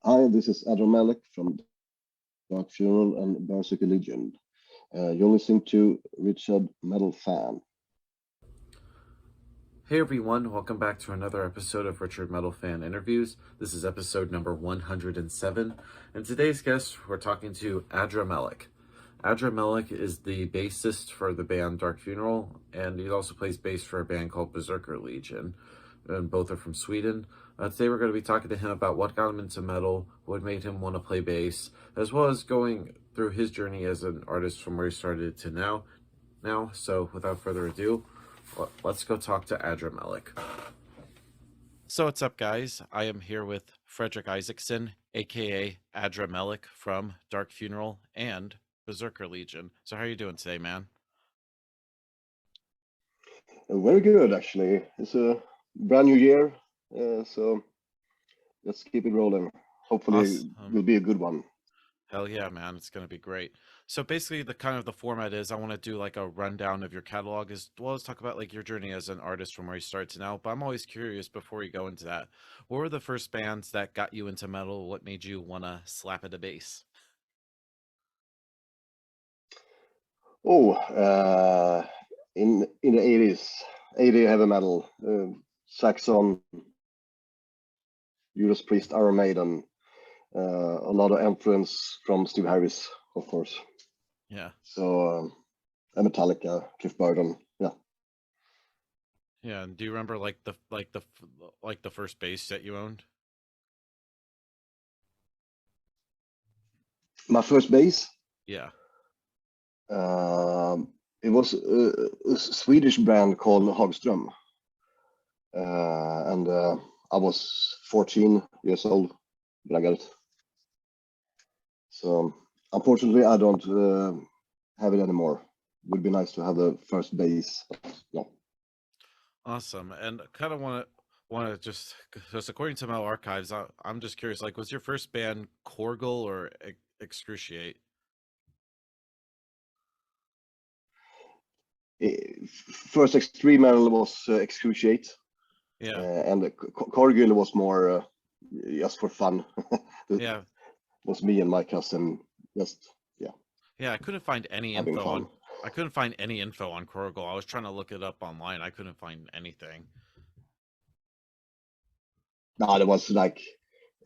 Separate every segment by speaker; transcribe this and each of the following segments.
Speaker 1: Hi, this is Adra Melek from Dark Funeral and Berzerker Legion. You're listening to RichardMetalFan.
Speaker 2: Hey everyone, welcome back to another episode of Richard Metal Fan Interviews. This is episode number 107, and today's guest, we're talking to Adra Melek. Adra Melek is the bassist for the band Dark Funeral, and he also plays bass for a band called Berzerker Legion, and both are from Sweden. Today we're going to be talking to him about what got him into metal, what made him want to play bass, as well as going through his journey as an artist from where he started to now. So without further ado, let's go talk to Adra Melek. So what's up, guys? I am here with Frederick Isaacson, aka Adra Melek from Dark Funeral and Berzerker Legion. So how are you doing today, man?
Speaker 1: Very good, actually. It's a brand new year, so let's keep it rolling. Hopefully, it will be a good one.
Speaker 2: Hell yeah, man. It's going to be great. So basically the format is I want to do like a rundown of your catalog as well as talk about like your journey as an artist from where you started to now. But I'm always curious before we go into that, what were the first bands that got you into metal? What made you want to slap at a bass?
Speaker 1: Oh, in the 80s, 80 heavy metal, Saxon, Judas Priest, Iron Maiden, a lot of influence from Steve Harris, of course.
Speaker 2: Yeah.
Speaker 1: So, Metallica, Cliff Burton, yeah.
Speaker 2: Yeah, and do you remember like the first bass that you owned?
Speaker 1: My first bass?
Speaker 2: Yeah.
Speaker 1: It was a Swedish brand called Hagström. And I was 14 years old when I got it. So unfortunately, I don't have it anymore. Would be nice to have the first bass. No.
Speaker 2: Awesome. And kind of want to just according to my archives, I'm just curious. Like, was your first band Korgel or Excruciate?
Speaker 1: First extreme metal was Excruciate.
Speaker 2: Yeah.
Speaker 1: And Korgel was more just for fun.
Speaker 2: Yeah.
Speaker 1: It was me and my cousin just
Speaker 2: Yeah, I couldn't find any
Speaker 1: having
Speaker 2: info
Speaker 1: fun.
Speaker 2: I couldn't find any info on Korgel. I was trying to look it up online. I couldn't find anything.
Speaker 1: No, it was like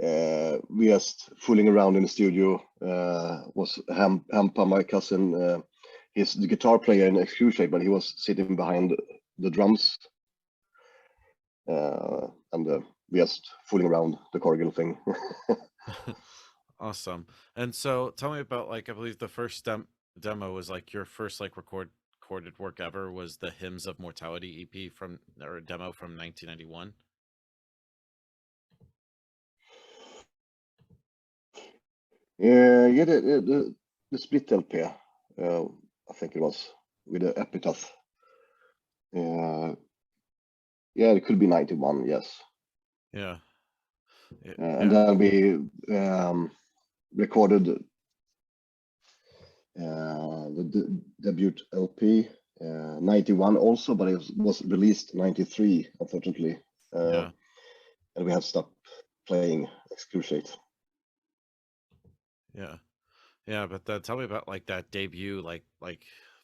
Speaker 1: we just fooling around in the studio. Was Hampa, my cousin. He's the guitar player in Excruciate, but he was sitting behind the drums. And we just fooling around the Korgel thing.
Speaker 2: Awesome. And so tell me about like I believe the first demo was like your first like recorded work ever was the Hymns of Mortality EP from or demo from 1991.
Speaker 1: Yeah, the split LP. I think it was with the Epitaph. Yeah, it could be 91. Yes.
Speaker 2: Yeah.
Speaker 1: And then we recorded the debut LP 91 also, but it was released 93, unfortunately.
Speaker 2: Yeah.
Speaker 1: And we have stopped playing Excruciate.
Speaker 2: Yeah, but tell me about like that debut, like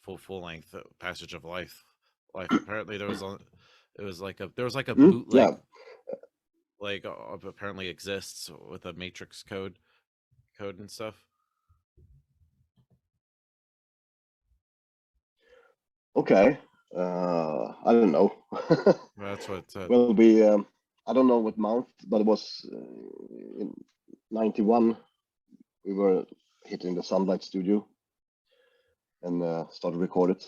Speaker 2: full length Passage of Life. Apparently there was a bootleg,
Speaker 1: Yeah.
Speaker 2: like apparently exists with a matrix code and stuff.
Speaker 1: Okay. I don't know.
Speaker 2: That's what.
Speaker 1: Well, I don't know what month, but it was in 91. We were hitting the Sunlight Studio and started record it.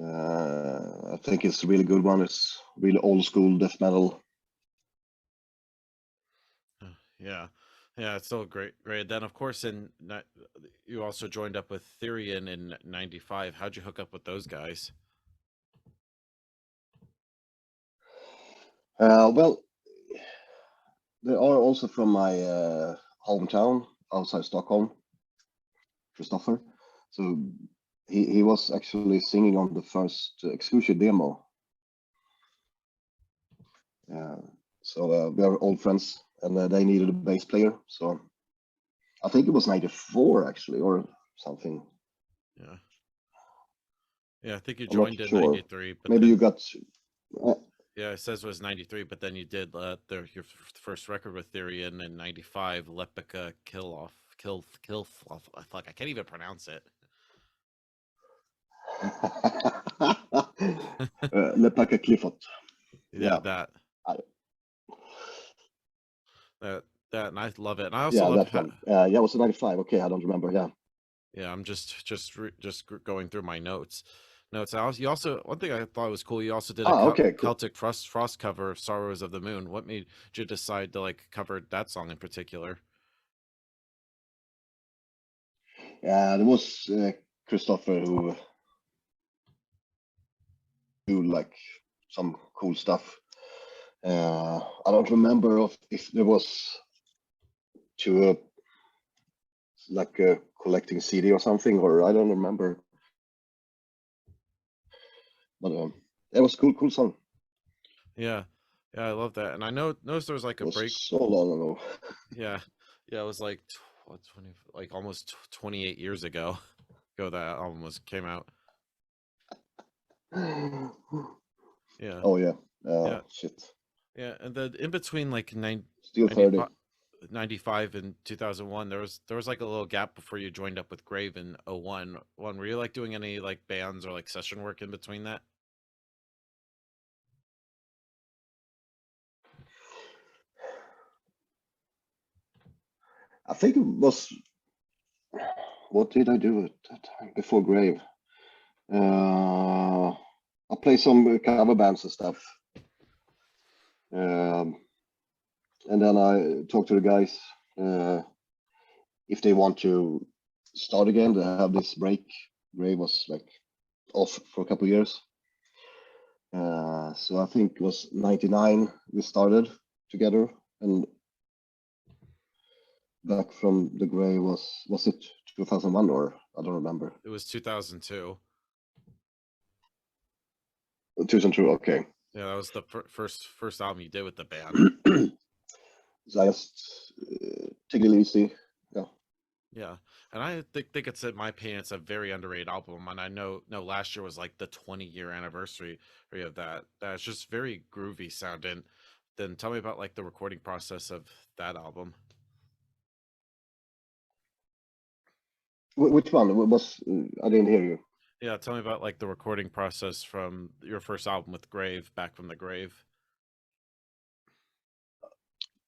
Speaker 1: I think it's a really good one. It's really old school death metal.
Speaker 2: Yeah, it's still great. Then, of course, you also joined up with Therion in '95. How'd you hook up with those guys?
Speaker 1: Well, they are also from my hometown outside Stockholm, Christopher. So he was actually singing on the first Exclusive demo. So we are old friends. and they needed a bass player. So I think it was 94 actually, or something.
Speaker 2: Yeah. Yeah, I think you
Speaker 1: I'm not
Speaker 2: joined in
Speaker 1: sure.
Speaker 2: 93, but
Speaker 1: Maybe
Speaker 2: then
Speaker 1: you got.
Speaker 2: yeah, it says it was 93, but then you did your first record with Theory in 95, Lepika fuck, I can't even pronounce it.
Speaker 1: Lepaka Clifford.
Speaker 2: Yeah,
Speaker 1: Yeah.
Speaker 2: that, and I love it. And I also
Speaker 1: Yeah,
Speaker 2: love
Speaker 1: that one. Yeah, it was 95. Okay, I don't remember. Yeah.
Speaker 2: yeah, I'm just going through my notes. You also one thing I thought was cool. You also did a
Speaker 1: Okay, cool.
Speaker 2: Celtic Frost cover of "Sorrows of the Moon." What made you decide to like cover that song in particular?
Speaker 1: Yeah, there was Christopher who do like some cool stuff. I don't remember if there was to like a collecting CD or something, or I don't remember. But it was cool song.
Speaker 2: Yeah, I love that. And I noticed there was like
Speaker 1: It
Speaker 2: a
Speaker 1: was
Speaker 2: break.
Speaker 1: so long ago.
Speaker 2: Yeah, it was like 20, like almost 28 years ago that album came out. Yeah,
Speaker 1: Oh yeah.
Speaker 2: yeah,
Speaker 1: Shit.
Speaker 2: yeah. And then in between like
Speaker 1: Still 30.
Speaker 2: 95 and 2001, there was like a little gap before you joined up with Grave in 01. Were you like doing any like bands or like session work in between that?
Speaker 1: I think it was. What did I do at that time before Grave? I played some cover bands and stuff. And then I talked to the guys if they want to start again. They have this break. Grave was like off for a couple of years. So I think it was 99 we started together, and back from the Grave was it 2001 or I don't remember.
Speaker 2: It was 2002.
Speaker 1: 2002, okay.
Speaker 2: Yeah, that was the first album you did with the band.
Speaker 1: So I just take it easy. Yeah.
Speaker 2: Yeah, and I think it's, in my opinion, it's a very underrated album. And I know last year was like the 20-year anniversary of that. That's just very groovy sounding. Then tell me about like the recording process of that album.
Speaker 1: Which one was? I didn't hear you.
Speaker 2: Yeah, tell me about like the recording process from your first album with Grave, Back from the Grave.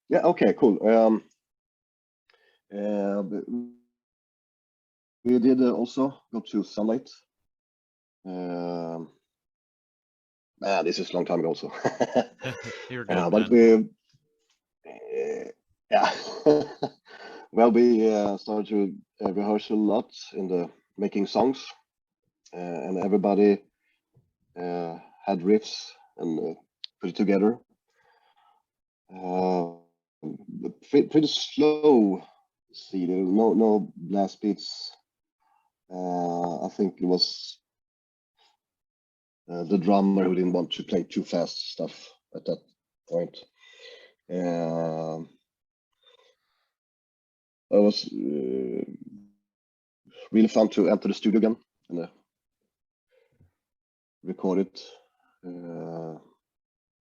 Speaker 1: Yeah. Okay. Cool. Uh, we did also go to Sunlight. This is a long time ago, so.
Speaker 2: You're good,
Speaker 1: But
Speaker 2: man.
Speaker 1: we, yeah. Well, we started to rehearse a lot in the making songs, and everybody had riffs and put it together. Pretty slow. See, there was no blast beats. I think it was the drummer who didn't want to play too fast stuff at that point. It was really fun to enter the studio again and record it.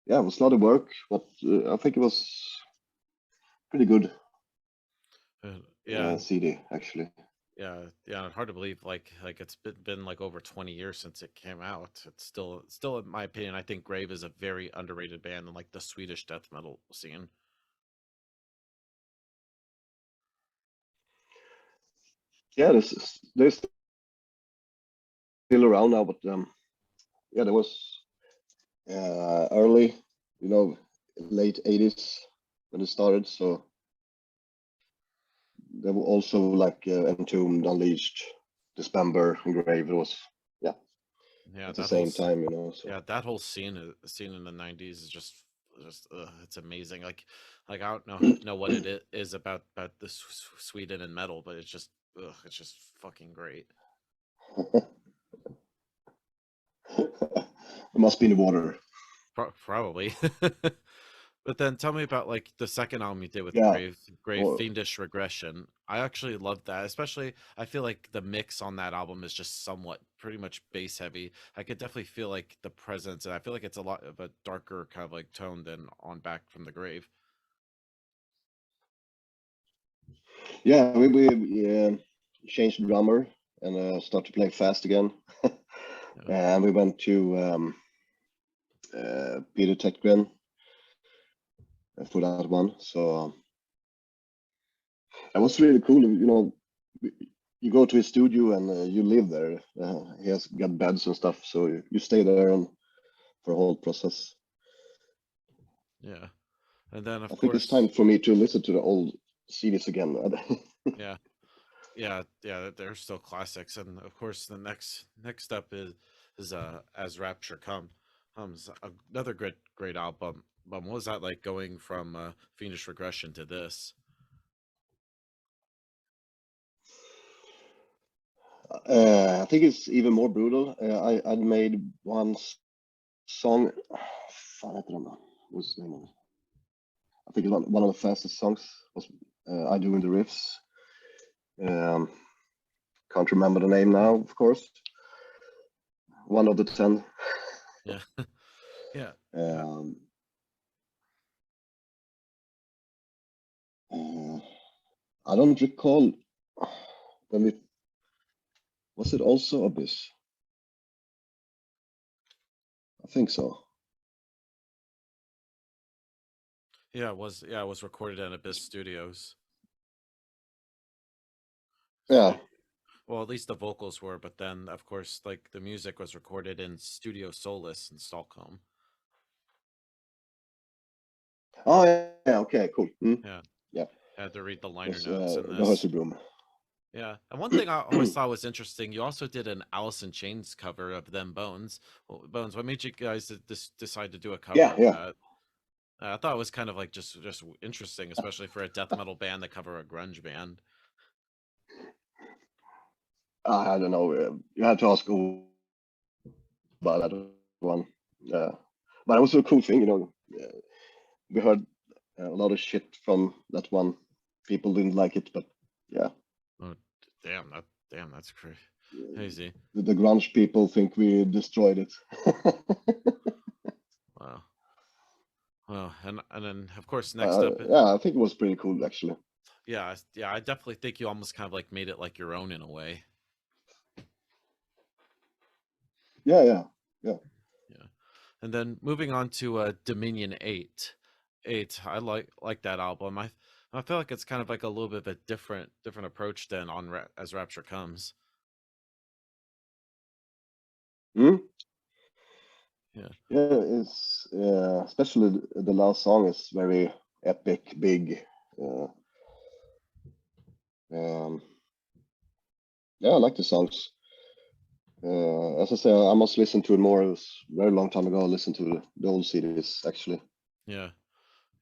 Speaker 1: Yeah, it was a lot of work, but I think it was pretty good
Speaker 2: Yeah,
Speaker 1: CD actually.
Speaker 2: yeah. Hard to believe, like it's been like over 20 years since it came out. It's still, in my opinion, I think Grave is a very underrated band in like the Swedish death metal scene.
Speaker 1: Yeah, they're still around now, but yeah, there was early, late 80s when it started. So there were also like Entombed, Unleashed, Dismember, and Grave. It was, yeah,
Speaker 2: Yeah,
Speaker 1: at the
Speaker 2: that whole
Speaker 1: same time, So
Speaker 2: yeah, that whole scene in the 90s is just it's amazing. Like I don't know what is about the Sweden and metal, but it's just fucking great.
Speaker 1: it must be in the water.
Speaker 2: Probably. But then tell me about like the second album you did with
Speaker 1: Yeah.
Speaker 2: Grave
Speaker 1: Or
Speaker 2: Fiendish Regression. I actually loved that. Especially I feel like the mix on that album is just somewhat pretty much bass heavy. I could definitely feel like the presence, and I feel like it's a lot of a darker kind of like tone than on Back from the Grave.
Speaker 1: yeah, we changed drummer and started playing fast again.
Speaker 2: Yeah.
Speaker 1: And we went to Peter Tekgren for that one. So it was really cool. You know, you go to his studio and you live there. He has got beds and stuff, so you stay there and for a whole process.
Speaker 2: Yeah. And then
Speaker 1: I
Speaker 2: of
Speaker 1: think it's time
Speaker 2: course,
Speaker 1: for me to listen to the old CDs again.
Speaker 2: yeah. Yeah, they're still classics. And of course the next up is As Rapture Comes, another great album. But what was that like going from Fiendish Regression to this?
Speaker 1: I think it's even more brutal. I'd made one song. Fan heter den då? What's the name of it? I think it's one of the fastest songs was I Do in the Riffs. Um, can't remember the name now, of course. One of the 10.
Speaker 2: Yeah. Yeah. Yeah.
Speaker 1: Um, I don't recall when we was it also Abyss? I think so.
Speaker 2: Yeah, it was recorded at Abyss Studios.
Speaker 1: Yeah.
Speaker 2: Stu- well, at least the vocals were, but then of course like the music was recorded in Studio Solus in Stockholm.
Speaker 1: Oh yeah. Okay. Cool.
Speaker 2: Yeah.
Speaker 1: Yeah.
Speaker 2: Had to read the liner
Speaker 1: Was
Speaker 2: notes in
Speaker 1: the
Speaker 2: this.
Speaker 1: Hörselbrom.
Speaker 2: Yeah. And one thing I always thought was interesting, you also did an Alice in Chains cover of Them Bones. Bones, what made you guys decide to do a cover
Speaker 1: Yeah.
Speaker 2: of
Speaker 1: Yeah.
Speaker 2: that? I thought it was kind of like just interesting, especially for a death metal band to cover a grunge band.
Speaker 1: I don't know. You had to ask who about that one. Yeah. But it was a cool thing, you know. We heard a lot of shit from that one. People didn't like it, but yeah,
Speaker 2: Oh, damn, that's crazy.
Speaker 1: the grunge people think we destroyed it.
Speaker 2: Wow. Well, and then of course next up,
Speaker 1: Yeah, I think it was pretty cool actually.
Speaker 2: yeah, I definitely think you almost kind of like made it like your own in a way.
Speaker 1: Yeah, yeah, yeah.
Speaker 2: Yeah. And then moving on to Dominion 8. 8, I like that album. I feel like it's kind of like a little bit of a different approach than on As Rapture Comes.
Speaker 1: Hmm?
Speaker 2: Yeah.
Speaker 1: Yeah, it's especially the last song is very epic, big. Uh, um, yeah, I like the songs. As I say, I must listen to it more. It was a very long time ago. I listened to the old CDs actually.
Speaker 2: Yeah.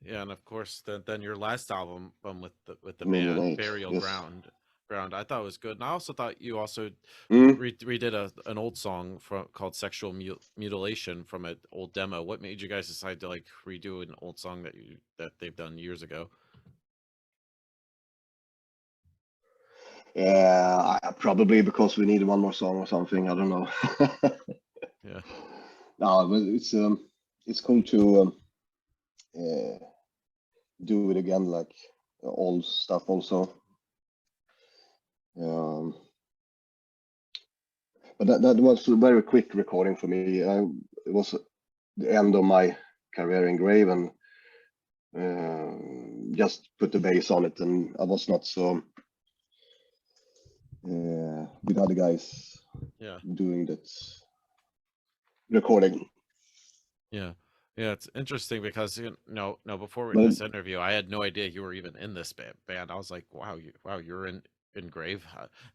Speaker 2: Yeah, and of course then your last album with the
Speaker 1: Dominion
Speaker 2: band
Speaker 1: 8,
Speaker 2: Burial
Speaker 1: yes.
Speaker 2: Ground I thought was good. And I also thought you also
Speaker 1: Mm.
Speaker 2: redid an old song called Sexual Mutilation from an old demo. What made you guys decide to like redo an old song that they've done years ago?
Speaker 1: Yeah, probably because we needed one more song or something. I don't know.
Speaker 2: Yeah.
Speaker 1: No, but it's cool to uh, do it again, like old stuff also. Um, but that was a very quick recording for me. It was the end of my career in Grave, and just put the bass on it, and I was not so with other guys
Speaker 2: Yeah.
Speaker 1: doing that recording.
Speaker 2: Yeah. Yeah, it's interesting because no, before
Speaker 1: But
Speaker 2: this interview, I had no idea you were even in this band. I was like, wow, you're in Grave.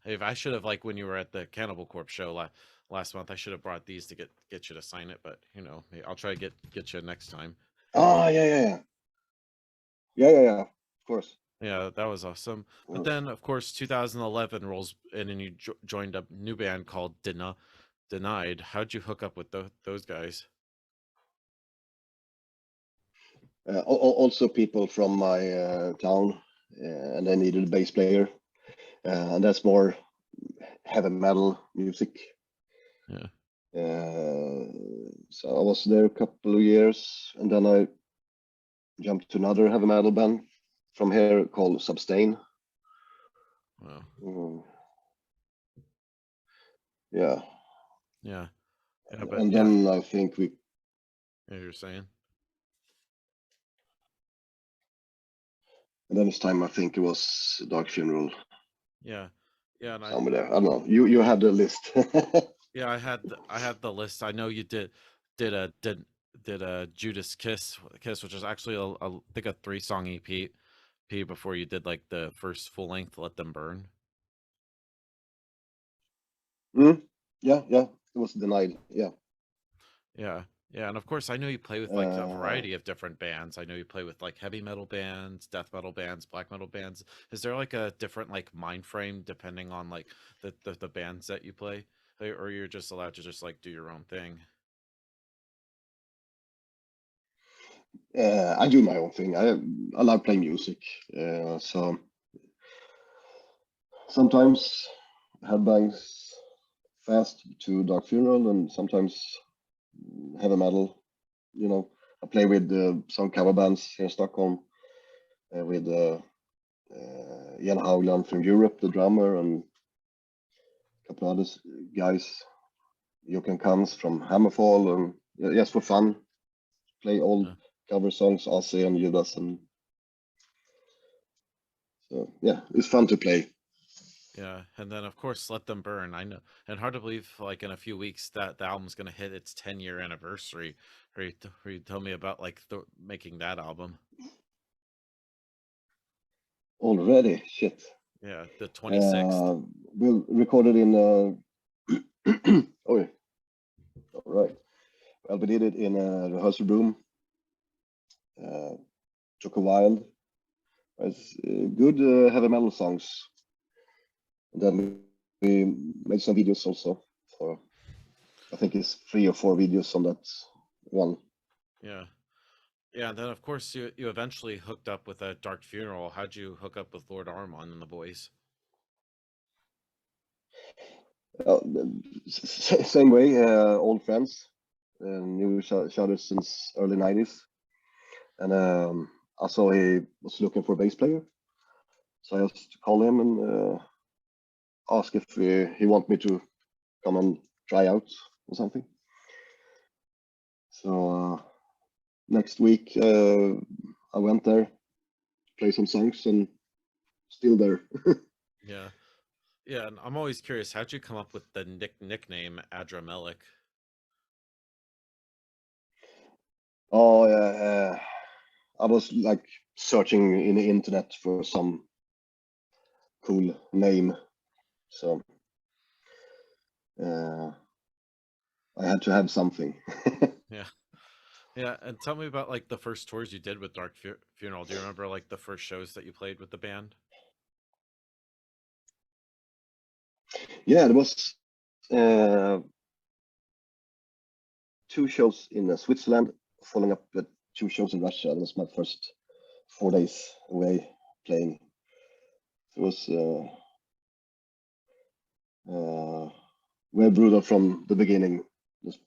Speaker 2: If I should have like when you were at the Cannibal Corpse show last month, I should have brought these to get you to sign it. But I'll try to get you next time.
Speaker 1: yeah, of course.
Speaker 2: Yeah, that was awesome. But then, of course, 2011 rolls in, and you joined a new band called Denied. How'd you hook up with those guys?
Speaker 1: Also people from my town, and they needed a bass player, and that's more heavy metal music.
Speaker 2: Yeah.
Speaker 1: So I was there a couple of years, and then I jumped to another heavy metal band from here called Sustain.
Speaker 2: Wow.
Speaker 1: Yeah.
Speaker 2: Yeah. Yeah, but
Speaker 1: And
Speaker 2: yeah,
Speaker 1: then I think we,
Speaker 2: you're saying.
Speaker 1: and then this time I think it was Dark Funeral
Speaker 2: Yeah. Yeah, and
Speaker 1: somewhere there. I don't know. You had the list.
Speaker 2: yeah, I had the list. I know you did a did a Judas Kiss, which is actually I think a 3-song EP before you did like the first full length Let Them Burn.
Speaker 1: Yeah, yeah. It was denied. Yeah.
Speaker 2: Yeah. Yeah, and of course I know you play with like a variety of different bands. I know you play with like heavy metal bands, death metal bands, black metal bands. Is there like a different like mind frame depending on like the bands that you play? Or you're just allowed to just like do your own thing?
Speaker 1: I do my own thing. I love playing music. So sometimes headbangs fast to Dark Funeral, and sometimes heavy metal. You know, I play with some cover bands here in Stockholm, with Jan Haugland from Europe, the drummer, and a couple of other guys. Jochen Kans from Hammerfall, and just for fun, play old
Speaker 2: Yeah.
Speaker 1: cover songs, AC and Judas, and so yeah, it's fun to play.
Speaker 2: Yeah, and then of course Let Them Burn. I know, and hard to believe like in a few weeks that the album's gonna hit its 10-year anniversary. Where you tell me about like making that album.
Speaker 1: Already, shit.
Speaker 2: Yeah, the 26th.
Speaker 1: We recorded in. Oh, all right. Well, we did it in a rehearsal room. Took a while. It's good heavy metal songs. And then we made some videos also. For I think it's 3 or 4 videos on that one.
Speaker 2: Yeah. Yeah, and then of course you eventually hooked up with a Dark Funeral. How'd you hook up with Lord Armand and the boys?
Speaker 1: Uh, Same way, old friends. Knew each other since early 90s. And I saw he was looking for a bass player. So I just called him and asked if he want me to come and try out or something. So next week I went there, play some songs, and still there.
Speaker 2: Yeah. Yeah, and I'm always curious, how'd you come up with the nickname Adra Melek?
Speaker 1: Oh, I was like searching in the internet for some cool name, so I had to have something.
Speaker 2: Yeah. Yeah, and tell me about like the first tours you did with Dark Funeral. Do you remember like the first shows that you played with the band?
Speaker 1: Yeah, there was 2 shows in Switzerland, following up with 2 shows in Russia. That was my first 4 days away playing. It was very brutal from the beginning, just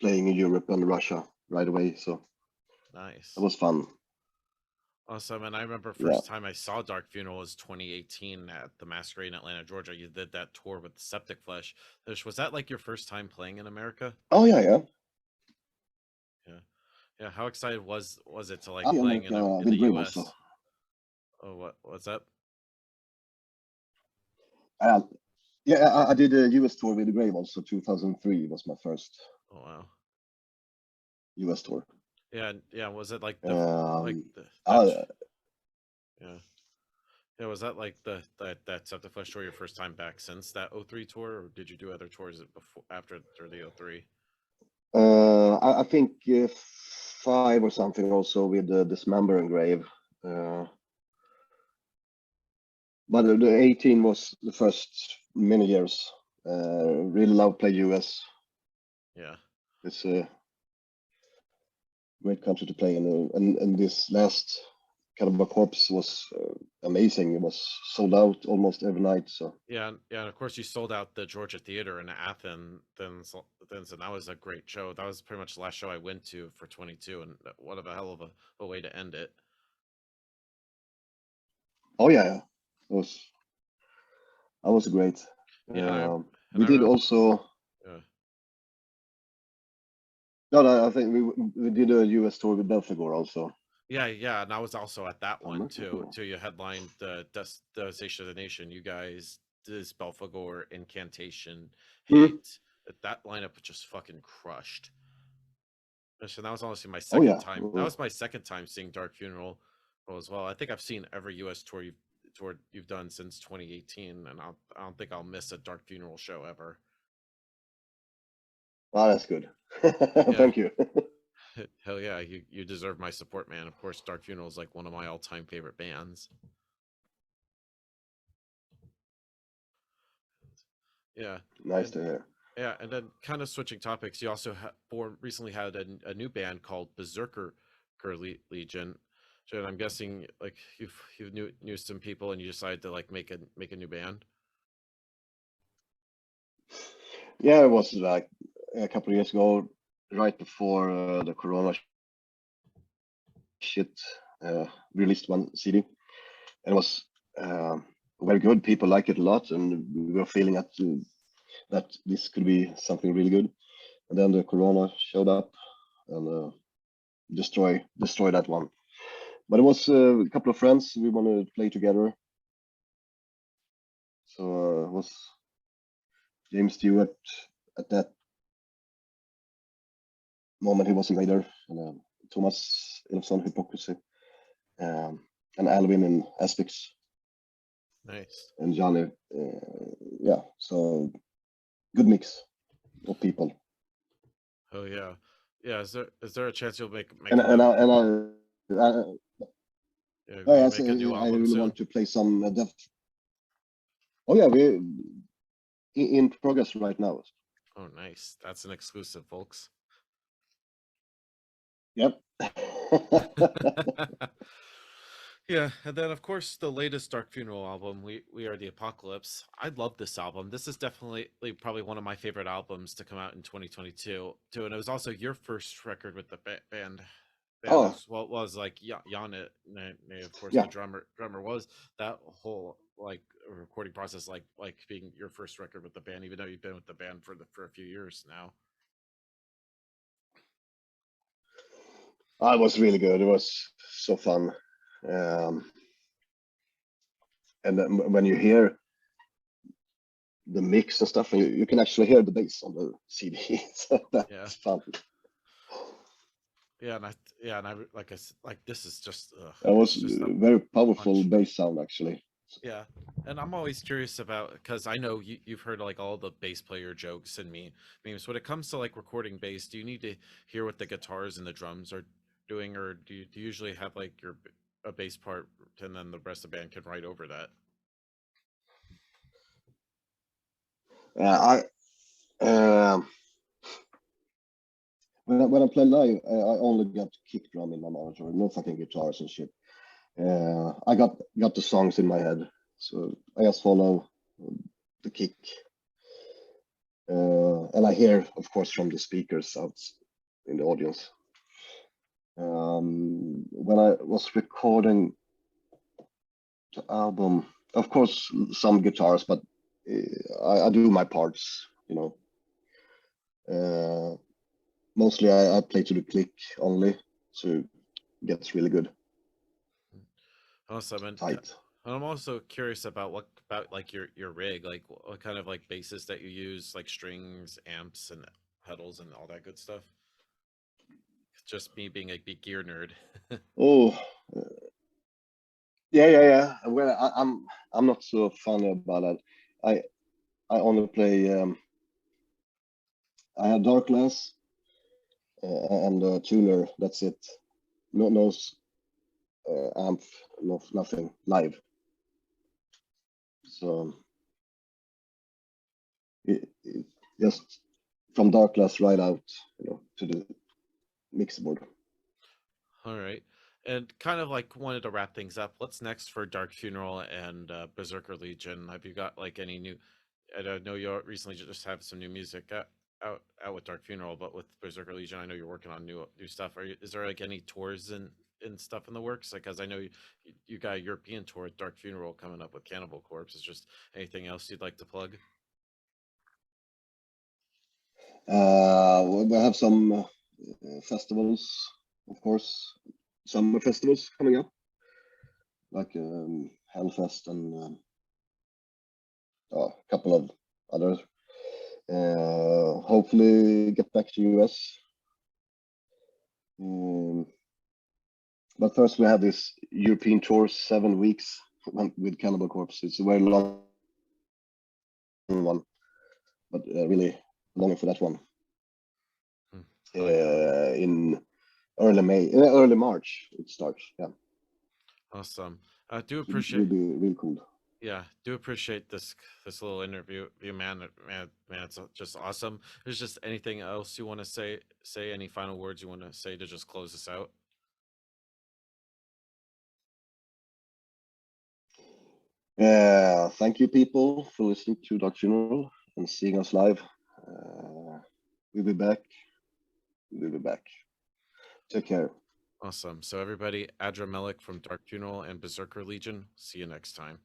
Speaker 1: playing in Europe and Russia right away. So
Speaker 2: Nice.
Speaker 1: it was fun.
Speaker 2: Awesome. And I remember
Speaker 1: Yeah.
Speaker 2: first time I saw Dark Funeral was 2018 at the Masquerade in Atlanta, Georgia. You did that tour with Septic Flesh. Was that like your first time playing in America?
Speaker 1: Oh yeah, yeah.
Speaker 2: Yeah. Yeah. How excited was it to like
Speaker 1: I
Speaker 2: playing
Speaker 1: like
Speaker 2: in the
Speaker 1: with Brave also.
Speaker 2: US? Oh, what's that?
Speaker 1: Uh, yeah, I did a US tour with the Grave also. 2003 was my first
Speaker 2: Oh wow.
Speaker 1: US tour.
Speaker 2: Yeah, yeah. Was it like
Speaker 1: Um,
Speaker 2: that?
Speaker 1: I,
Speaker 2: Yeah. Yeah, was that like that Septic Flesh tour your first time back since that 03 tour, or did you do other tours before after or the 03?
Speaker 1: I think 5 or something also with the Dismember and Grave. But the 18 was the first many years. Really love play US.
Speaker 2: Yeah.
Speaker 1: It's great country to play in. And this last Cannibal Corpse was amazing. It was sold out almost every night. So
Speaker 3: Yeah, and of course you sold out the Georgia Theater in Athens. And that was a great show. That was pretty much the last show I went to for 22, and what a hell of a way to end it.
Speaker 1: oh yeah, it was great.
Speaker 3: Yeah,
Speaker 1: We did also.
Speaker 3: Yeah.
Speaker 1: No, I think we did a US tour with Belfagor also.
Speaker 3: Yeah, and I was also at that one too. You headlined the Devastation of the Nation. You guys did Belfagor, Incantation, Hate. That lineup just fucking crushed. So that was honestly my second time. That was my second time seeing Dark Funeral as well. I think I've seen every US tour you've done since 2018, and I don't think I'll miss a Dark Funeral show ever.
Speaker 1: Oh, that's good. Thank you.
Speaker 3: Hell yeah, you deserve my support, man. Of course, Dark Funeral is like one of my all-time favorite bands. Yeah.
Speaker 1: Nice to hear.
Speaker 3: Yeah, and then kind of switching topics, you also recently had a new band called Berzerker Legion. So I'm guessing like you knew some people and you decided to like make a new band.
Speaker 1: Yeah, it was like a couple of years ago, right before the Corona shit. Released one CD, and it was very good. People like it a lot, and we were feeling that this could be something really good. And then the Corona showed up and destroy that one. But it was a couple of friends we wanted to play together. So it was James Stewart at that moment. He was in Vader, and Thomas Elfson, Hypocrisy, and Alvin in Aspects.
Speaker 3: Nice.
Speaker 1: And Johnny, yeah. So good mix of people.
Speaker 3: Oh yeah, yeah. Is there a chance you'll make
Speaker 1: And
Speaker 3: a new
Speaker 1: I
Speaker 3: album
Speaker 1: really
Speaker 3: soon?
Speaker 1: want to play some Def. Oh yeah, we in progress right now.
Speaker 3: Oh nice, that's an exclusive, folks.
Speaker 1: Yep.
Speaker 3: Yeah, and then of course the latest Dark Funeral album, We Are the Apocalypse. I love this album. This is definitely probably one of my favorite albums to come out in 2022 too, and it was also your first record with the band.
Speaker 1: Oh.
Speaker 3: As well was like Jan, of course,
Speaker 1: Yeah.
Speaker 3: the drummer was that whole like recording process, like being your first record with the band, even though you've been with the band for a few years now.
Speaker 1: Oh, it was really good. It was so fun. And then when you hear the mix and stuff, you can actually hear the bass on the CD. So that's fun.
Speaker 3: Yeah, and I like I said, like this is just
Speaker 1: it was just a very powerful bass sound actually.
Speaker 3: Yeah, and I'm always curious about, because I know you've heard like all the bass player jokes and memes. When it comes to like recording bass, do you need to hear what the guitars and the drums are doing, or do you usually have like a bass part and then the rest of the band can write over that?
Speaker 1: When I play live, I only got kick drum in my monitor, no fucking guitars and shit. I got the songs in my head, so I just follow the kick, and I hear, of course, from the speakers out in the audience. When I was recording the album, of course, some guitars, but I do my parts, you know. Mostly I play to the click only, so it gets really good.
Speaker 3: Awesome.
Speaker 1: Tight.
Speaker 3: And I'm also curious about like your rig, like what kind of like basses that you use, like strings, amps, and pedals, and all that good stuff. Just me being a big gear nerd.
Speaker 1: Oh, yeah. Well, I'm not so funny about that. I only play. I have dark glass and a tuner. That's it. No amp, nothing live. So it just from dark glass right out, to the mix board.
Speaker 3: All right. And kind of like wanted to wrap things up. What's next for Dark Funeral and Berserker Legion? Have you got like any new? I don't know you recently just have some new music out with Dark Funeral, but with Berserker Legion, I know you're working on new stuff. Is there like any tours and stuff in the works? Like, cause I know you got a European tour with Dark Funeral coming up with Cannibal Corpse. Is just anything else you'd like to plug?
Speaker 1: We have some festivals, of course, summer festivals coming up, like Hellfest and a couple of others. Hopefully get back to US. But first we have this European tour, 7 weeks with Cannibal Corpse. It's a very long one, but really longing for that one. In early March it starts. Yeah.
Speaker 3: Awesome. I do
Speaker 1: So it
Speaker 3: appreciate.
Speaker 1: will be real cool.
Speaker 3: Yeah, do appreciate this little interview, you man. It's just awesome. There's just anything else you want to say? Any final words you want to say to just close this out?
Speaker 1: Thank you, people, for listening to Dark Funeral and seeing us live. We'll be back. We'll be back. Take care.
Speaker 3: Awesome. So everybody, Adra Melek from Dark Funeral and Berserker Legion. See you next time.